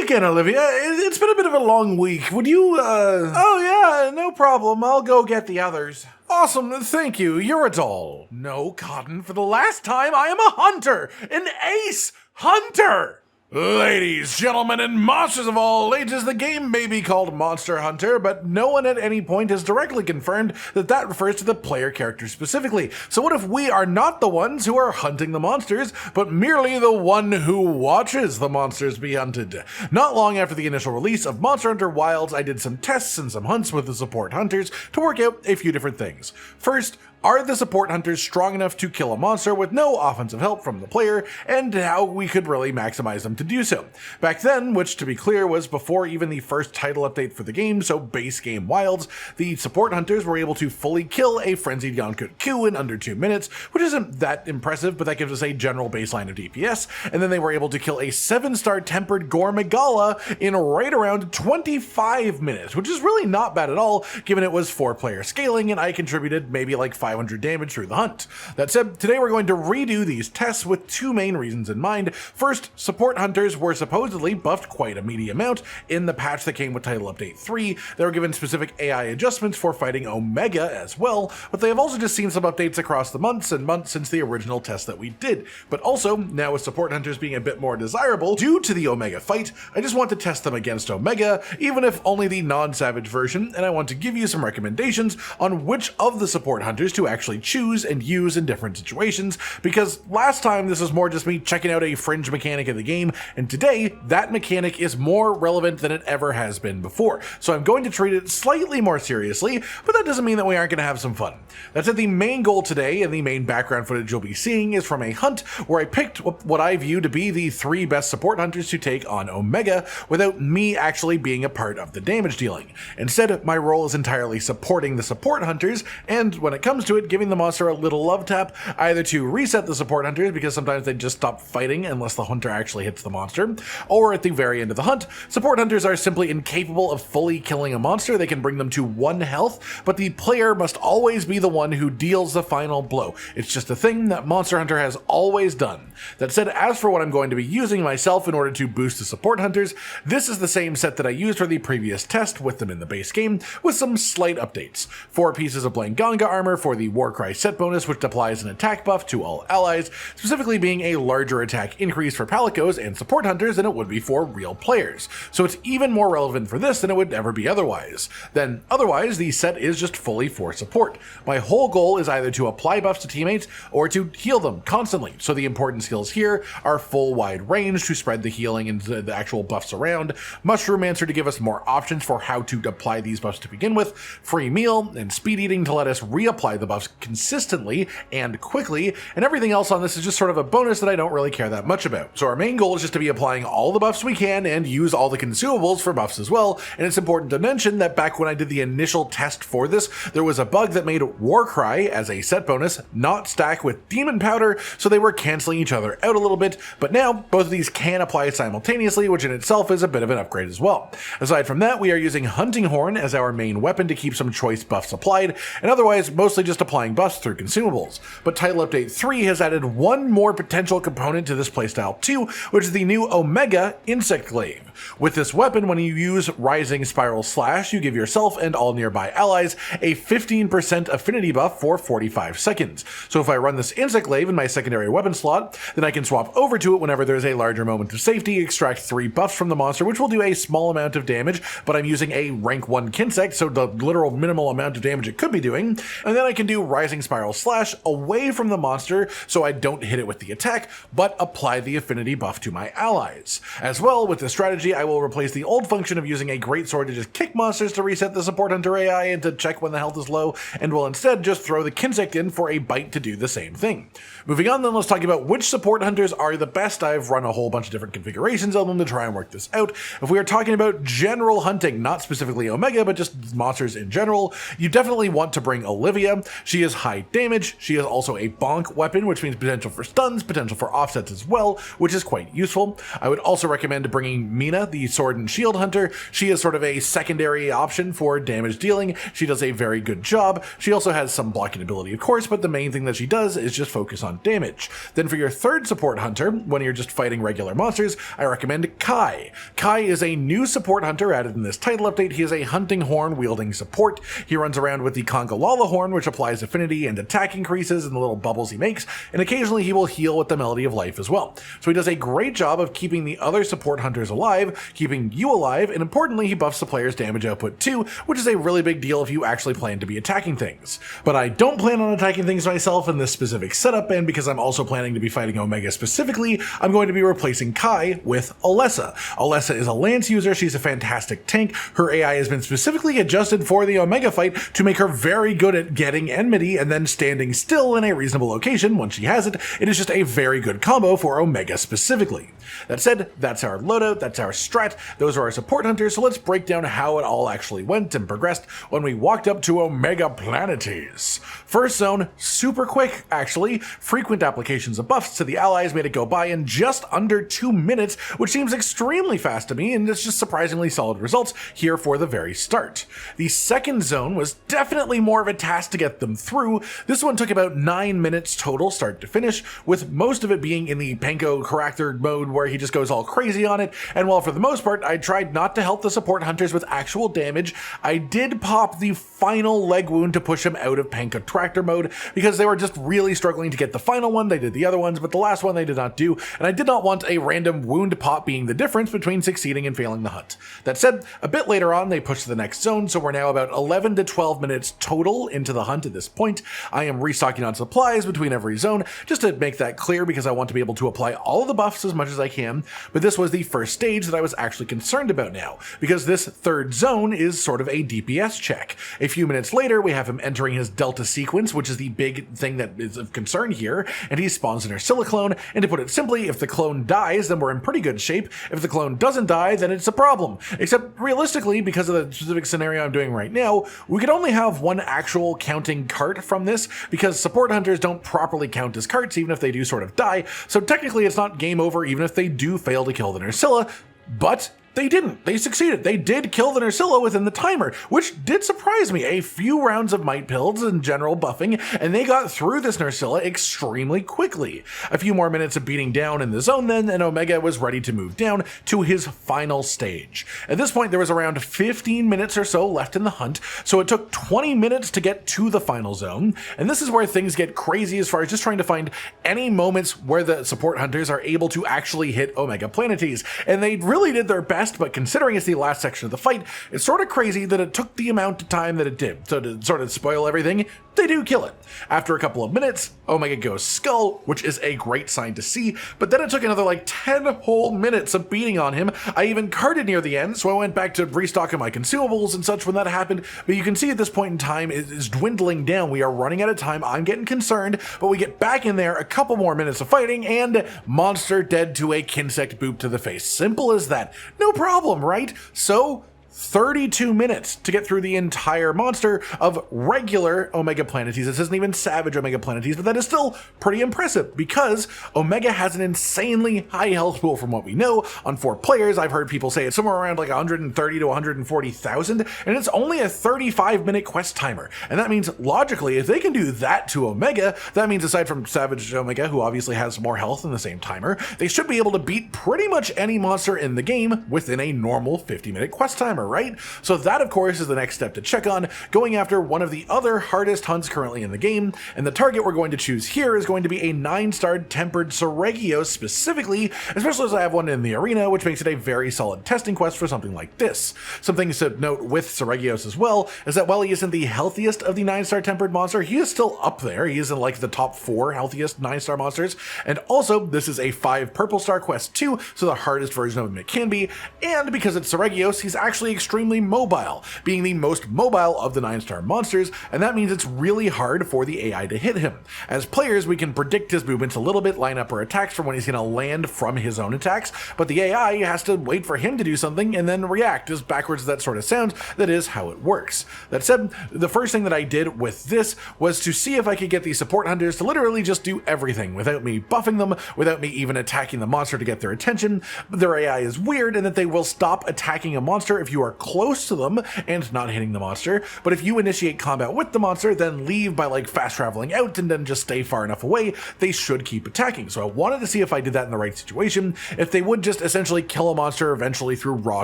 again, Olivia. It's been a bit of a long week. Would you, Oh yeah, no problem. I'll go get the others. Awesome, thank you. You're a doll. No, Cotton, for the last time, I am a hunter. An ace hunter. Ladies, gentlemen, and monsters of all ages, the game may be called Monster Hunter, but no one at any point has directly confirmed that that refers to the player character specifically. So what if we are not the ones who are hunting the monsters, but merely the one who watches the monsters be hunted? Not long after the initial release of Monster Hunter Wilds, I did some tests and some hunts with the support hunters to work out a few different things. First, are the support hunters strong enough to kill a monster with no offensive help from the player, and how we could really maximize them to do so. Back then, which to be clear was before even the first title update for the game, so base game Wilds, the support hunters were able to fully kill a frenzied Yonkou in under 2 minutes, which isn't that impressive, but that gives us a general baseline of DPS, and then they were able to kill a 7-star tempered gore magala in right around 25 minutes, which is really not bad at all, given it was 4-player scaling, and I contributed maybe like 500 damage through the hunt. That said, today we're going to redo these tests with two main reasons in mind. First, support hunters were supposedly buffed quite a meaty amount in the patch that came with Title Update 3. They were given specific AI adjustments for fighting Omega as well, but they have also just seen some updates across the months and months since the original test that we did. But also, now with support hunters being a bit more desirable due to the Omega fight, I just want to test them against Omega, even if only the non-savage version, and I want to give you some recommendations on which of the support hunters to actually choose and use in different situations, because last time this was more just me checking out a fringe mechanic of the game, and today that mechanic is more relevant than it ever has been before. So I'm going to treat it slightly more seriously, but that doesn't mean that we aren't going to have some fun. That said, the main goal today and the main background footage you'll be seeing is from a hunt where I picked what I view to be the 3 best support hunters to take on Omega without me actually being a part of the damage dealing. Instead, my role is entirely supporting the support hunters, and when it comes to it, giving the monster a little love tap, either to reset the support hunters because sometimes they just stop fighting unless the hunter actually hits the monster, or at the very end of the hunt, support hunters are simply incapable of fully killing a monster. They can bring them to 1 health, but the player must always be the one who deals the final blow. It's just a thing that Monster Hunter has always done. That said, as for what I'm going to be using myself in order to boost the support hunters, this is the same set that I used for the previous test with them in the base game, with some slight updates. 4 pieces of Blanganga armor for the Warcry set bonus, which applies an attack buff to all allies, specifically being a larger attack increase for palicos and support hunters than it would be for real players. So it's even more relevant for this than it would ever be otherwise. Then otherwise, the set is just fully for support. My whole goal is either to apply buffs to teammates or to heal them constantly. So the important skills here are full wide range to spread the healing and the actual buffs around, Mushroomancer to give us more options for how to apply these buffs to begin with, free meal, and speed eating to let us reapply the buffs consistently and quickly, and everything else on this is just sort of a bonus that I don't really care that much about. So our main goal is just to be applying all the buffs we can and use all the consumables for buffs as well, and it's important to mention that back when I did the initial test for this, there was a bug that made Warcry as a set bonus not stack with Demon Powder, so they were cancelling each other out a little bit, but now both of these can apply simultaneously, which in itself is a bit of an upgrade as well. Aside from that, we are using Hunting Horn as our main weapon to keep some choice buffs applied, and otherwise mostly just applying buffs through consumables. But Title Update 3 has added one more potential component to this playstyle too, which is the new Omega Insect Glaive. With this weapon, when you use Rising Spiral Slash, you give yourself and all nearby allies a 15% affinity buff for 45 seconds. So if I run this Insect Glaive in my secondary weapon slot, then I can swap over to it whenever there's a larger moment of safety, extract 3 buffs from the monster, which will do a small amount of damage, but I'm using a rank 1 Kinsect, so the literal minimal amount of damage it could be doing, and then I can do Rising Spiral Slash away from the monster so I don't hit it with the attack, but apply the affinity buff to my allies. As well, with this strategy, I will replace the old function of using a greatsword to just kick monsters to reset the support hunter AI and to check when the health is low, and will instead just throw the Kinsect in for a bite to do the same thing. Moving on then, let's talk about which support hunters are the best. I've run a whole bunch of different configurations of them to try and work this out. If we are talking about general hunting, not specifically Omega, but just monsters in general, you definitely want to bring Olivia. She is high damage, she is also a bonk weapon, which means potential for stuns, potential for offsets as well, which is quite useful. I would also recommend bringing Mina Duna, the sword and shield hunter. She is sort of a secondary option for damage dealing. She does a very good job. She also has some blocking ability, of course, but the main thing that she does is just focus on damage. Then for your third support hunter, when you're just fighting regular monsters, I recommend Kai. Kai is a new support hunter added in this title update. He is a hunting horn wielding support. He runs around with the Congalala horn, which applies affinity and attack increases in the little bubbles he makes, and occasionally he will heal with the Melody of Life as well. So he does a great job of keeping the other support hunters alive, keeping you alive, and importantly he buffs the player's damage output too, which is a really big deal if you actually plan to be attacking things. But I don't plan on attacking things myself in this specific setup, and because I'm also planning to be fighting Omega specifically, I'm going to be replacing Kai with Alessa. Alessa is a lance user. She's a fantastic tank. Her AI has been specifically adjusted for the Omega fight to make her very good at getting enmity and then standing still in a reasonable location once she has it. It is just a very good combo for Omega specifically. That said, that's our loadout, that's our strat, those are our support hunters, so let's break down how it all actually went and progressed when we walked up to Omega Planetes. First zone, super quick actually. Frequent applications of buffs to the allies made it go by in just under 2 minutes, which seems extremely fast to me, and it's just surprisingly solid results here for the very start. The second zone was definitely more of a task to get them through. This one took about 9 minutes total start to finish, with most of it being in the Panko character mode where he just goes all crazy on it, and while for the most part I tried not to help the support hunters with actual damage, I did pop the final leg wound to push him out of Panko tractor mode because they were just really struggling to get the final one. They did the other ones, but the last one they did not do, and I did not want a random wound pop being the difference between succeeding and failing the hunt. That said, a bit later on they pushed to the next zone, so we're now about 11 to 12 minutes total into the hunt at this point. I am restocking on supplies between every zone just to make that clear because I want to be able to apply all of the buffs as much as I can, but this was the first stage that I was actually concerned about now, because this third zone is sort of a DPS check. A few minutes later, we have him entering his Delta sequence, which is the big thing that is of concern here, and he spawns an Ursula clone, and to put it simply, if the clone dies, then we're in pretty good shape. If the clone doesn't die, then it's a problem. Except realistically, because of the specific scenario I'm doing right now, we could only have one actual counting cart from this, because support hunters don't properly count as carts, even if they do sort of die, so technically it's not game over even if they do fail to kill the Ursula, but they didn't. They succeeded. They did kill the Ursula within the timer, which did surprise me. A few rounds of might pills and general buffing, and they got through this Ursula extremely quickly. A few more minutes of beating down in the zone then, and Omega was ready to move down to his final stage. At this point, there was around 15 minutes or so left in the hunt, so it took 20 minutes to get to the final zone, and this is where things get crazy as far as just trying to find any moments where the support hunters are able to actually hit Omega Planetes, and they really did their best. But considering it's the last section of the fight, it's sort of crazy that it took the amount of time that it did. So to sort of spoil everything, they do kill it. After a couple of minutes, Omega goes skull, which is a great sign to see, but then it took another like 10 whole minutes of beating on him. I even carded near the end, so I went back to restocking my consumables and such when that happened, but you can see at this point in time it is dwindling down. We are running out of time. I'm getting concerned, but we get back in there, a couple more minutes of fighting, and monster dead to a Kinsect boop to the face. Simple as that. No problem, right? So 32 minutes to get through the entire monster of regular Omega Planetes. This isn't even Savage Omega Planetes, but that is still pretty impressive because Omega has an insanely high health pool from what we know. On 4 players, I've heard people say it's somewhere around like 130 to 140,000, and it's only a 35-minute quest timer. And that means, logically, if they can do that to Omega, that means aside from Savage Omega, who obviously has more health in the same timer, they should be able to beat pretty much any monster in the game within a normal 50-minute quest timer, right? So that, of course, is the next step to check on, going after one of the other hardest hunts currently in the game, and the target we're going to choose here is going to be a 9-star tempered Seregios specifically, especially as I have one in the arena, which makes it a very solid testing quest for something like this. Some things to note with Seregios as well is that while he isn't the healthiest of the 9-star tempered monster, he is still up there. He is in like the top 4 healthiest 9-star monsters, and also this is a 5 purple star quest too, so the hardest version of him it can be, and because it's Seregios, he's actually extremely mobile, being the most mobile of the 9-star monsters, and that means it's really hard for the AI to hit him. As players, we can predict his movements a little bit, line up our attacks for when he's going to land from his own attacks, but the AI has to wait for him to do something and then react. As backwards as that sort of sounds, that is how it works. That said, the first thing that I did with this was to see if I could get these support hunters to literally just do everything without me buffing them, without me even attacking the monster to get their attention. Their AI is weird in that they will stop attacking a monster if you are close to them and not hitting the monster, but if you initiate combat with the monster, then leave by like fast traveling out and then just stay far enough away, they should keep attacking. So I wanted to see if I did that in the right situation, if they would just essentially kill a monster eventually through raw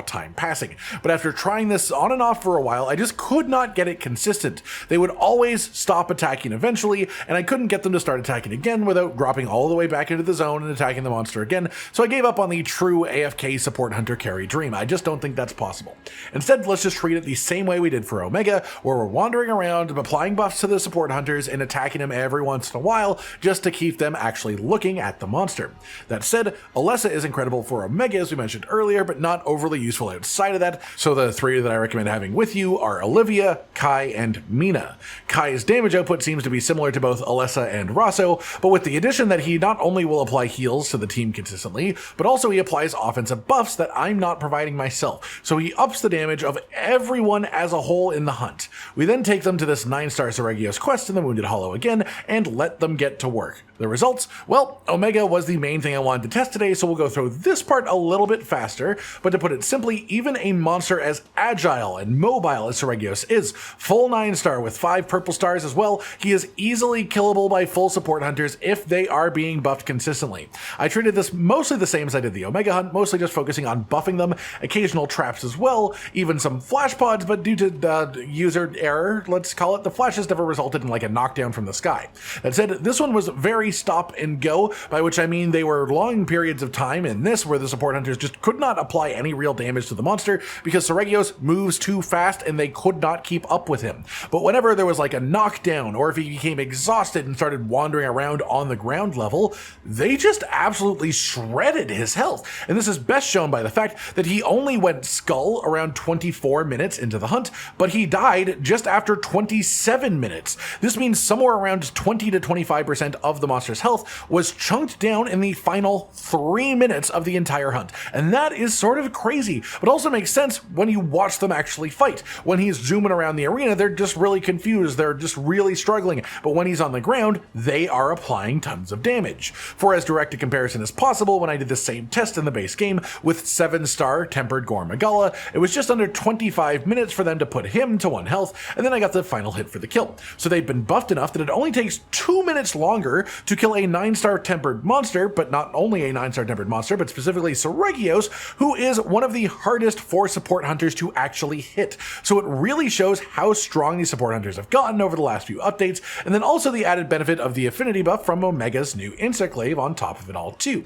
time passing. But after trying this on and off for a while, I just could not get it consistent. They would always stop attacking eventually, and I couldn't get them to start attacking again without dropping all the way back into the zone and attacking the monster again, so I gave up on the true AFK support hunter carry dream. I just don't think that's possible. Instead, let's just treat it the same way we did for Omega, where we're wandering around, applying buffs to the support hunters and attacking them every once in a while, just to keep them actually looking at the monster. That said, Alessa is incredible for Omega, as we mentioned earlier, but not overly useful outside of that, so the three that I recommend having with you are Olivia, Kai, and Mina. Kai's damage output seems to be similar to both Alessa and Rosso, but with the addition that he not only will apply heals to the team consistently, but also he applies offensive buffs that I'm not providing myself, so he ups the damage of everyone as a whole in the hunt. We then take them to this 9-star Seregios quest in the Wounded Hollow again, and let them get to work. The results? Well, Omega was the main thing I wanted to test today, so we'll go through this part a little bit faster, but to put it simply, even a monster as agile and mobile as Seregios is, full 9-star with 5 purple stars as well, he is easily killable by full support hunters if they are being buffed consistently. I treated this mostly the same as I did the Omega hunt, mostly just focusing on buffing them, occasional traps as well, even some flash pods, but due to user error, let's call it, the flashes never resulted in like a knockdown from the sky. That said, this one was very stop and go, by which I mean they were long periods of time in this where the support hunters just could not apply any real damage to the monster because Seregios moves too fast and they could not keep up with him. But whenever there was like a knockdown, or if he became exhausted and started wandering around on the ground level, they just absolutely shredded his health. And this is best shown by the fact that he only went skull around 24 minutes into the hunt, but he died just after 27 minutes. This means somewhere around 20 to 25% of the monster's health was chunked down in the final 3 minutes of the entire hunt. And that is sort of crazy, but also makes sense when you watch them actually fight. When he's zooming around the arena, they're just really confused, they're just really struggling, but when he's on the ground, they are applying tons of damage. For as direct a comparison as possible, when I did the same test in the base game with 7-star tempered gore magala, it was just under 25 minutes for them to put him to 1 health, and then I got the final hit for the kill. So they've been buffed enough that it only takes 2 minutes longer to kill a 9-star tempered monster, but not only a 9-star tempered monster, but specifically Seregios, who is one of the hardest for support hunters to actually hit. So it really shows how strong these support hunters have gotten over the last few updates, and then also the added benefit of the affinity buff from Omega's new insect glaive on top of it all too.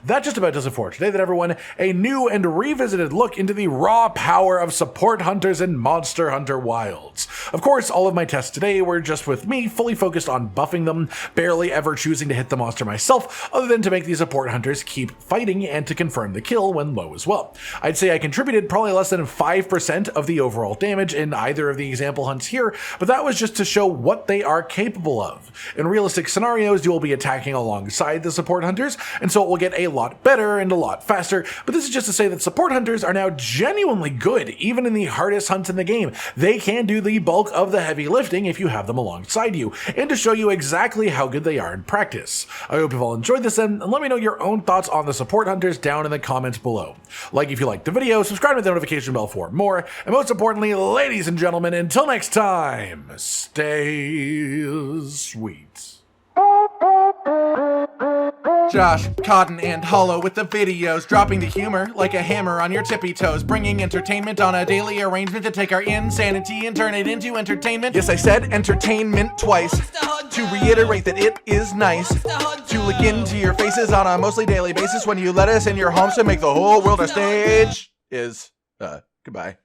That just about does it for today, then everyone. A new and revisited look into the raw power of support hunters in Monster Hunter Wilds. Of course, all of my tests today were just with me fully focused on buffing them, barely ever choosing to hit the monster myself, other than to make these support hunters keep fighting and to confirm the kill when low as well. I'd say I contributed probably less than 5% of the overall damage in either of the example hunts here, but that was just to show what they are capable of. In realistic scenarios, you will be attacking alongside the support hunters, and so it will get a lot better and a lot faster, but this is just to say that support hunters are now genuinely good, even in the hardest hunts in the game. They can do the bulk of the heavy lifting if you have them alongside you, and to show you exactly how good they are in practice. I hope you've all enjoyed this then, and let me know your own thoughts on the support hunters down in the comments below. Like if you liked the video, subscribe to the notification bell for more, and most importantly, ladies and gentlemen, until next time, stay sweet. Josh, Cotton, and Hollow with the videos, dropping the humor like a hammer on your tippy toes, bringing entertainment on a daily arrangement to take our insanity and turn it into entertainment. Yes, I said entertainment twice, to reiterate that it is nice to look into your faces on a mostly daily basis when you let us in your homes to make the whole world a stage. Goodbye.